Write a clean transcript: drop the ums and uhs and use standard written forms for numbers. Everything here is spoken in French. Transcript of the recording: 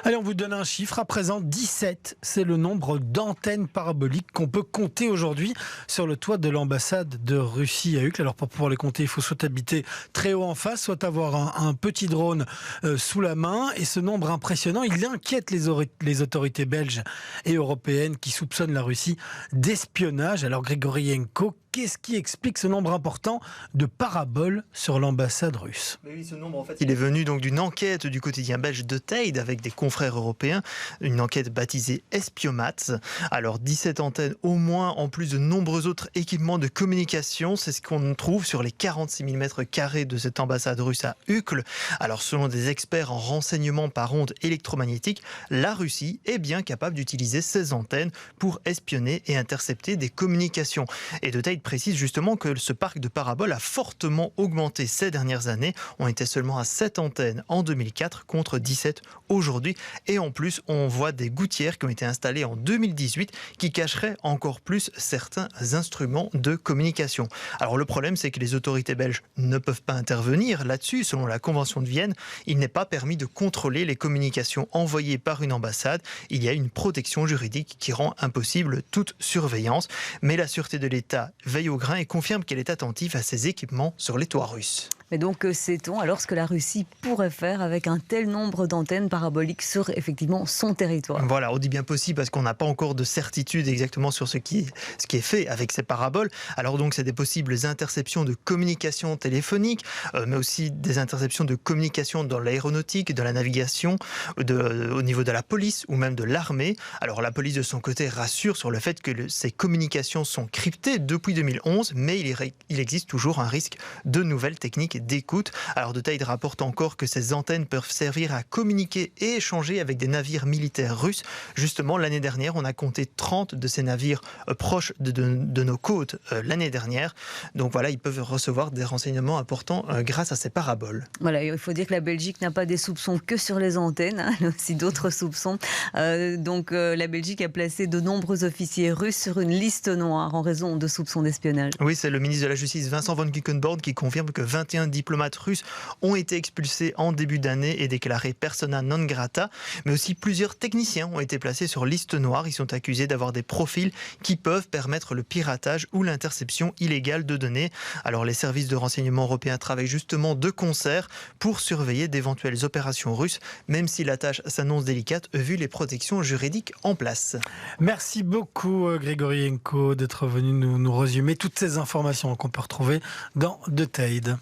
Allez, on vous donne un chiffre. À présent, 17. C'est le nombre d'antennes paraboliques qu'on peut compter aujourd'hui sur le toit de l'ambassade de Russie à Uccle. Alors, pour pouvoir les compter, il faut soit habiter très haut en face, soit avoir un petit drone sous la main. Et ce nombre impressionnant, il inquiète les autorités belges et européennes qui soupçonnent la Russie d'espionnage. Alors, Grigorienko, qu'est-ce qui explique ce nombre important de paraboles sur l'ambassade russe? Mais oui, ce nombre, en fait, il est venu donc d'une enquête du quotidien belge De Tijd avec des confrères européens, une enquête baptisée Espiomat. Alors 17 antennes au moins, en plus de nombreux autres équipements de communication, c'est ce qu'on trouve sur les 46 000 mètres carrés de cette ambassade russe à Uccle. Alors selon des experts en renseignement par ondes électromagnétiques, la Russie est bien capable d'utiliser ces antennes pour espionner et intercepter des communications. Et De Tijd précise justement que ce parc de paraboles a fortement augmenté ces dernières années. On était seulement à 7 antennes en 2004 contre 17 aujourd'hui. Et en plus, on voit des gouttières qui ont été installées en 2018 qui cacheraient encore plus certains instruments de communication. Alors le problème, c'est que les autorités belges ne peuvent pas intervenir là-dessus. Selon la Convention de Vienne, il n'est pas permis de contrôler les communications envoyées par une ambassade. Il y a une protection juridique qui rend impossible toute surveillance. Mais la sûreté de l'État veille au grain et confirme qu'elle est attentive à ces équipements sur les toits russes. Mais donc, sait-on alors ce que la Russie pourrait faire avec un tel nombre d'antennes paraboliques sur effectivement son territoire? Voilà, on dit bien possible parce qu'on n'a pas encore de certitude exactement sur ce qui est fait avec ces paraboles. Alors donc, c'est des possibles interceptions de communication téléphonique, mais aussi des interceptions de communication dans l'aéronautique, de la navigation, au niveau de la police ou même de l'armée. Alors la police de son côté rassure sur le fait que ces communications sont cryptées depuis 2011, mais il existe toujours un risque de nouvelles techniques d'écoute. Alors De Tijd rapporte encore que ces antennes peuvent servir à communiquer et échanger avec des navires militaires russes. Justement, l'année dernière, on a compté 30 de ces navires proches de nos côtes l'année dernière. Donc voilà, ils peuvent recevoir des renseignements importants grâce à ces paraboles. Voilà, il faut dire que la Belgique n'a pas des soupçons que sur les antennes, hein, elle a aussi d'autres soupçons. La Belgique a placé de nombreux officiers russes sur une liste noire en raison de soupçons d'espionnage. Oui, c'est le ministre de la Justice Vincent von Quickenborn qui confirme que 21 diplomates russes ont été expulsés en début d'année et déclarés persona non grata, mais aussi plusieurs techniciens ont été placés sur liste noire. Ils sont accusés d'avoir des profils qui peuvent permettre le piratage ou l'interception illégale de données. Alors les services de renseignement européens travaillent justement de concert pour surveiller d'éventuelles opérations russes, même si la tâche s'annonce délicate vu les protections juridiques en place. Merci beaucoup Grigorienko d'être venu nous résumer toutes ces informations qu'on peut retrouver dans De Tijd.